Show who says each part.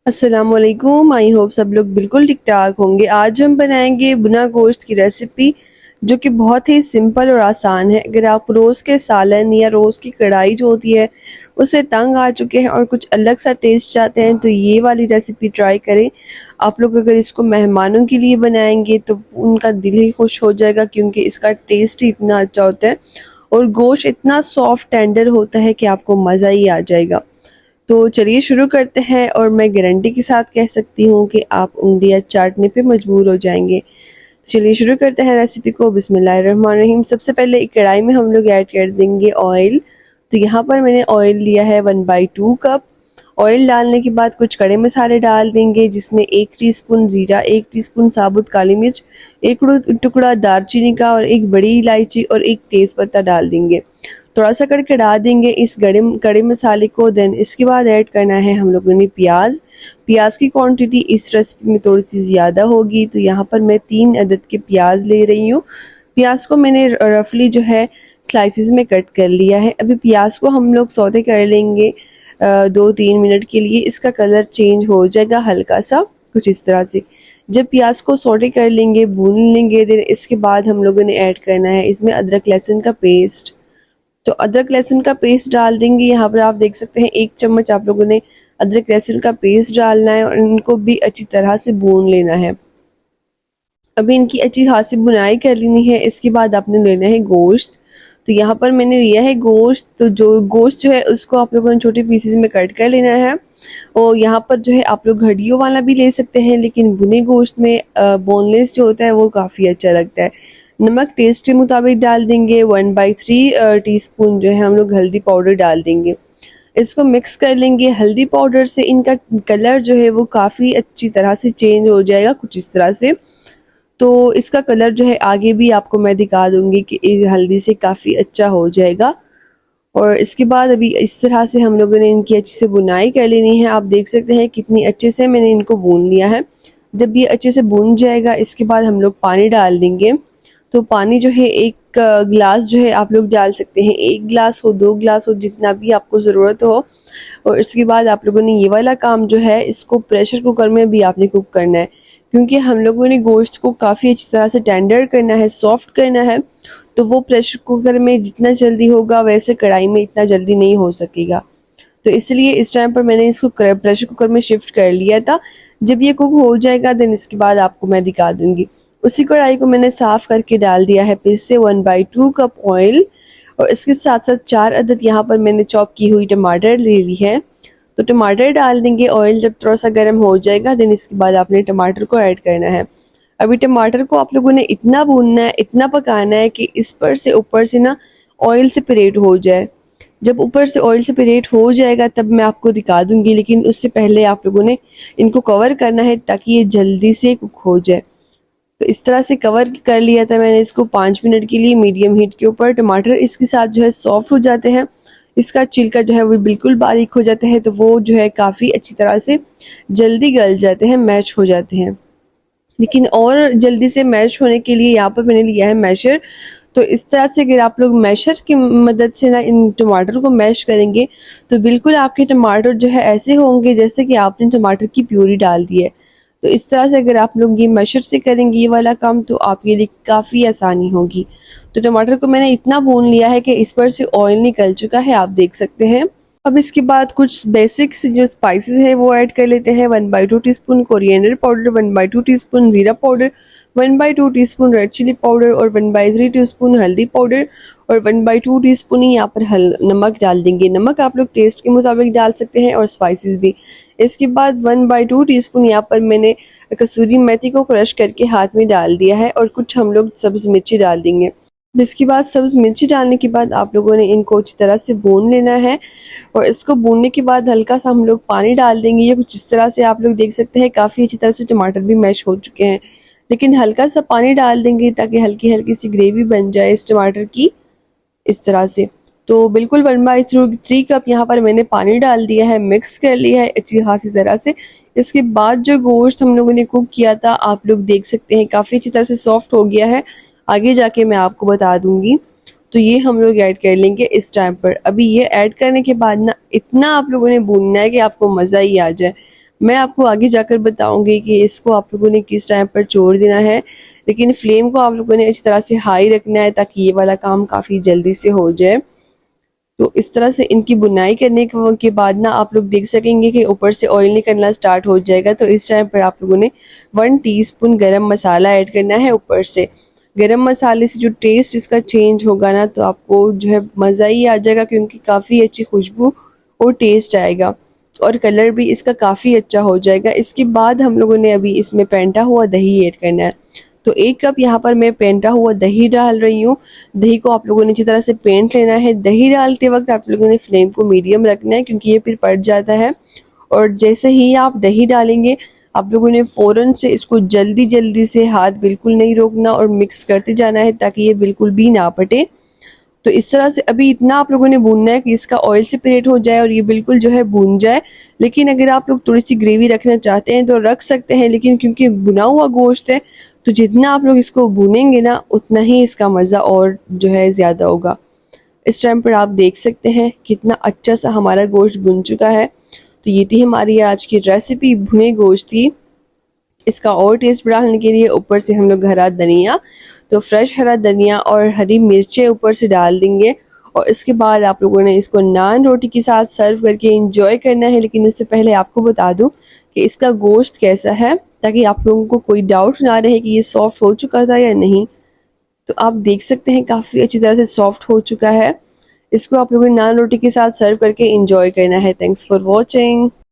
Speaker 1: अस्सलामुअलैकुम। I hope सब लोग बिल्कुल ठीक ठाक होंगे। आज हम बनाएंगे भुना गोश्त की रेसिपी जो कि बहुत ही सिंपल और आसान है। अगर आप रोज़ के सालन या रोज़ की कढ़ाई जो होती है उससे तंग आ चुके हैं और कुछ अलग सा टेस्ट चाहते हैं तो ये वाली रेसिपी ट्राई करें। आप लोग अगर इसको मेहमानों के लिए बनाएंगे तो उनका दिल ही खुश हो जाएगा क्योंकि इसका टेस्ट ही इतना अच्छा होता है और गोश्त इतना सॉफ्ट टेंडर होता है कि आपको मज़ा ही आ जाएगा। तो चलिए शुरू करते हैं और मैं गारंटी के साथ कह सकती हूँ कि आप उंगलियां चाटने पे मजबूर हो जाएंगे। तो चलिए शुरू करते हैं रेसिपी को। बिस्मिल्लाहिर्रहमानिर्रहीम। सबसे पहले एक कढ़ाई में हम लोग ऐड कर देंगे ऑयल। तो यहाँ पर मैंने ऑयल लिया है 1/2 कप। ऑयल डालने के बाद कुछ खड़े मसाले डाल देंगे जिसमें 1 टीस्पून जीरा, 1 टीस्पून साबुत काली मिर्च, एक टुकड़ा दालचीनी का और एक बड़ी इलायची और एक तेज पत्ता डाल देंगे। थोड़ा सा कड़कड़ा देंगे इस गड़े मसाले को। देन इसके बाद ऐड करना है हम लोगों ने प्याज। प्याज की क्वांटिटी इस रेसिपी में थोड़ी सी ज़्यादा होगी तो यहाँ पर मैं 3 अदद के प्याज ले रही हूँ। प्याज को मैंने रफली जो है स्लाइसिस में कट कर लिया है। अभी प्याज को हम लोग सौते कर लेंगे 2-3 मिनट के लिए। इसका कलर चेंज हो जाएगा हल्का सा कुछ इस तरह से। जब प्याज को सौटे कर लेंगे, भून लेंगे, देन इसके बाद हम लोगों ने ऐड करना है इसमें अदरक लहसुन का पेस्ट। तो अदरक लहसुन का पेस्ट डाल देंगे। यहाँ पर आप देख सकते हैं 1 चम्मच आप लोगों ने अदरक लहसुन का पेस्ट डालना है और इनको भी अच्छी तरह से भून लेना है। अभी इनकी अच्छी खासी भुनाई कर लेनी है। इसके बाद आपने लेना है गोश्त। तो यहाँ पर मैंने लिया है गोश्त। तो जो गोश्त जो है उसको आप लोगों ने छोटे पीसेस में कट कर लेना है। और यहाँ पर जो है आप लोग हड्डियों वाला भी ले सकते हैं लेकिन भुने गोश्त में बोनलेस जो होता है वो काफ़ी अच्छा लगता है। नमक टेस्ट के मुताबिक डाल देंगे। 1/3 टीस्पून जो है हम लोग हल्दी पाउडर डाल देंगे। इसको मिक्स कर लेंगे। हल्दी पाउडर से इनका कलर जो है वो काफ़ी अच्छी तरह से चेंज हो जाएगा कुछ इस तरह से। तो इसका कलर जो है आगे भी आपको मैं दिखा दूंगी कि इस हल्दी से काफ़ी अच्छा हो जाएगा। और इसके बाद अभी इस तरह से हम लोगों ने इनकी अच्छे से बुनाई कर लेनी है। आप देख सकते हैं कितनी अच्छे से मैंने इनको भून लिया है। जब ये अच्छे से भून जाएगा इसके बाद हम लोग पानी डाल देंगे। तो पानी जो है 1 गिलास जो है आप लोग डाल सकते हैं। 1 गिलास हो, 2 गिलास हो, जितना भी आपको ज़रूरत हो। और इसके बाद आप लोगों ने ये वाला काम जो है इसको प्रेशर कुकर में भी आपने कुक करना है क्योंकि हम लोगों ने गोश्त को काफ़ी अच्छी तरह से टेंडर करना है, सॉफ्ट करना है। तो वो प्रेशर कुकर में जितना जल्दी होगा वैसे कढ़ाई में इतना जल्दी नहीं हो सकेगा। तो इसलिए इस टाइम पर मैंने इसको प्रेशर कुकर में शिफ्ट कर लिया था। जब ये कुक हो जाएगा देन इसके बाद आपको मैं दिखा दूंगी। उसी कढ़ाई को मैंने साफ करके डाल दिया है फिर से 1/2 कप ऑयल। और इसके साथ साथ 4 अदद यहाँ पर मैंने चॉप की हुई टमाटर ले ली है। तो टमाटर डाल देंगे। ऑयल जब थोड़ा सा गर्म हो जाएगा देन इसके बाद आपने टमाटर को ऐड करना है। अभी टमाटर को आप लोगों ने इतना भूनना है, इतना पकाना है कि इस पर से ऊपर से ना ऑयल सेपरेट हो जाए। जब ऊपर से ऑयल सेपरेट हो जाएगा तब मैं आपको दिखा दूंगी लेकिन उससे पहले आप लोगों ने इनको कवर करना है ताकि ये जल्दी से कुक हो जाए। तो इस तरह से कवर कर लिया था मैंने इसको 5 मिनट के लिए मीडियम हीट के ऊपर। टमाटर इसके साथ जो है सॉफ्ट हो जाते हैं। इसका छिलका जो है वो बिल्कुल बारीक हो जाता है तो वो जो है काफ़ी अच्छी तरह से जल्दी गल जाते हैं, मैश हो जाते हैं। लेकिन और जल्दी से मैश होने के लिए यहाँ पर मैंने लिया है मैशर। तो इस तरह से अगर आप लोग मैशर की मदद से ना इन टमाटर को मैश करेंगे तो बिल्कुल आपके टमाटर जो है ऐसे होंगे जैसे कि आपने टमाटर की प्यूरी डाल दी है। तो इस तरह से अगर आप लोग ये मैशर से करेंगे ये वाला काम तो आपके लिए काफ़ी आसानी होगी। तो टमाटर को मैंने इतना भून लिया है कि इस पर से ऑयल निकल चुका है, आप देख सकते हैं। अब इसके बाद कुछ बेसिक्स जो स्पाइसेस है वो ऐड कर लेते हैं। 1/2 टीस्पून कोरिएंडर पाउडर, 1/2 टीस्पून जीरा powder, 1/2 teaspoon red chilli powder और 1/3 टीस्पून हल्दी पाउडर और 1/2 टीस्पून ही यहाँ पर नमक डाल देंगे। नमक आप लोग टेस्ट के मुताबिक डाल सकते हैं और स्पाइसेस भी। इसके बाद 1/2 टीस्पून यहाँ पर मैंने कसूरी मेथी को क्रश करके हाथ में डाल दिया है और कुछ हम लोग सब्ज मिर्ची डाल देंगे। इसके बाद सब्ज मिर्ची डालने के बाद आप लोगों ने इनको अच्छी तरह से भून लेना है। और इसको भूनने के बाद हल्का सा हम लोग पानी डाल देंगे। ये कुछ इस तरह से आप लोग देख सकते हैं काफ़ी अच्छी तरह से टमाटर भी मैश हो चुके हैं लेकिन हल्का सा पानी डाल देंगे ताकि हल्की हल्की सी ग्रेवी बन जाए इस टमाटर की इस तरह से। तो बिल्कुल 1/3 कप यहाँ पर मैंने पानी डाल दिया है, मिक्स कर लिया है अच्छी खासी तरह से। इसके बाद जो गोश्त हम लोगों ने कुक किया था आप लोग देख सकते हैं काफ़ी अच्छी तरह से सॉफ्ट हो गया है। आगे जाके मैं आपको बता दूंगी। तो ये हम लोग ऐड कर लेंगे इस टाइम पर। अभी ये ऐड करने के बाद ना इतना आप लोगों ने भूनना है कि आपको मज़ा ही आ जाए। मैं आपको आगे जाकर बताऊंगी कि इसको आप लोगों ने किस टाइम पर छोड़ देना है, लेकिन फ्लेम को आप लोगों ने अच्छी तरह से हाई रखना है ताकि ये वाला काम काफ़ी जल्दी से हो जाए। तो इस तरह से इनकी बुनाई करने के बाद ना आप लोग देख सकेंगे कि ऊपर से ऑयल निकलना स्टार्ट हो जाएगा। तो इस टाइम पर आप लोगों ने 1 टीस्पून गरम मसाला ऐड करना है ऊपर से। गरम मसाले से जो टेस्ट इसका चेंज होगा ना, तो आपको जो है मज़ा ही आ जाएगा, क्योंकि काफ़ी अच्छी खुशबू और टेस्ट आएगा और कलर भी इसका काफ़ी अच्छा हो जाएगा। इसके बाद हम लोगों ने अभी इसमें पेंटा हुआ दही ऐड करना है। तो 1 कप यहाँ पर मैं पेंटा हुआ दही डाल रही हूँ। दही को आप लोगों ने अच्छी तरह से पेंट लेना है। दही डालते वक्त आप लोगों ने फ्लेम को मीडियम रखना है, क्योंकि ये फिर पड़ जाता है। और जैसे ही आप दही डालेंगे, आप लोगों ने फ़ौरन से इसको जल्दी जल्दी से हाथ बिल्कुल नहीं रोकना और मिक्स करते जाना है ताकि ये बिल्कुल भी ना पटे। तो इस तरह से अभी इतना आप लोगों ने भूनना है कि इसका ऑयल सेपरेट हो जाए और ये बिल्कुल जो है भून जाए। लेकिन अगर आप लोग थोड़ी सी ग्रेवी रखना चाहते हैं तो रख सकते हैं, लेकिन क्योंकि भुना हुआ गोश्त है तो जितना आप लोग इसको भूनेंगे ना, उतना ही इसका मज़ा और जो है ज़्यादा होगा। इस टाइम पर आप देख सकते हैं कितना अच्छा सा हमारा गोश्त भुन चुका है। तो ये थी हमारी आज की रेसिपी, भुने गोश्त की। इसका और टेस्ट बढ़ाने के लिए ऊपर से हम लोग हरा धनिया, तो फ्रेश हरा धनिया और हरी मिर्चें ऊपर से डाल देंगे। और इसके बाद आप लोगों ने इसको नान रोटी के साथ सर्व करके एंजॉय करना है। लेकिन उससे पहले आपको बता दूं कि इसका गोश्त कैसा है, ताकि आप लोगों को कोई डाउट ना रहे कि ये सॉफ्ट हो चुका था या नहीं। तो आप देख सकते हैं काफ़ी अच्छी तरह से सॉफ्ट हो चुका है। इसको आप लोगों ने नान रोटी के साथ सर्व करके एंजॉय करना है। Thanks for watching.